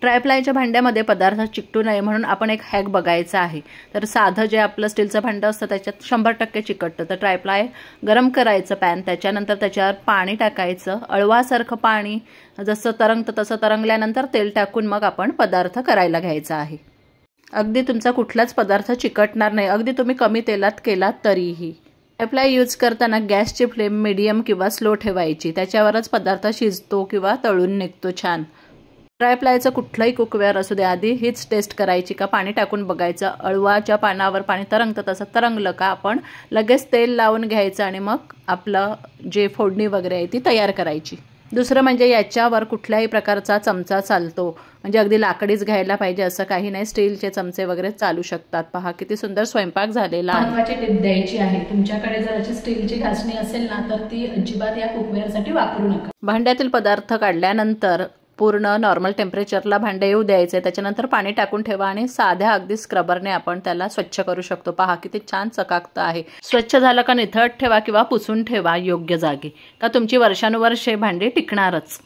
ट्रायप्लायच्या भांड्यामध्ये पदार्थ चिकटू नये म्हणून आपण एक हॅक बघायचा आहे। तर साधं जे आपलं स्टीलचं भांडं असतं त्याच्यात 100% चिकटतं। तर ट्रायप्लाय गरम करायचं पॅन, त्याच्यानंतर त्याच्यावर पाणी टाकायचं, अळवासारखं पाणी जसं तरंगतं तसं तरंगल्यानंतर तेल टाकून मग आपण पदार्थ करायला घ्यायचा आहे। अगदी तुमचा कुठलाच पदार्थ चिकटणार नाही, अगदी तुम्ही कमी तेलात केलात तरीही। ट्रायप्लाय यूज करताना गॅसची फ्लेम मीडियम किंवा स्लो ठेवायची, त्याच्यावरच पदार्थ शिजतो किंवा तळून निघतो छान। ट्रायप्लायचं कुठलंही कुकवेअर असू दे, आधी हीच टेस्ट करायची का पाणी टाकून बघायचं, अळवाच्या पानावर पाणी तरंगतं तसं तरंगलं का आपण लगेच तेल लावून घ्यायचं आणि मग आपलं जे फोडणी वगैरे आहे ती तयार करायची। दुसरं म्हणजे याच्यावर कुठल्याही प्रकारचा चमचा चालतो, म्हणजे अगदी लाकडीच घ्यायला पाहिजे असं काही नाही, स्टीलचे चमचे वगैरे चालू शकतात। पहा किती सुंदर स्वयंपाक झालेला आहे। महत्त्वाची टिप द्यायची आहे, तुमच्याकडे जर अशी स्टीलची घासणी असेल ना तर ती अजिबात या कुकवेअरसाठी वापरू नका। भांड्यातील पदार्थ काढल्यानंतर पूर्ण नॉर्मल टेम्परेचरला भांडे येऊ द्यायचे, त्याच्यानंतर पाणी टाकून ठेवा आणि साध्या अगदी स्क्रबरने आपण त्याला स्वच्छ करू शकतो। पहा किती छान चकाकतं आहे। स्वच्छ झालं का निथळत ठेवा किंवा पुसून ठेवा योग्य जागी, का तुमची वर्षानुवर्षे भांडी टिकणारच।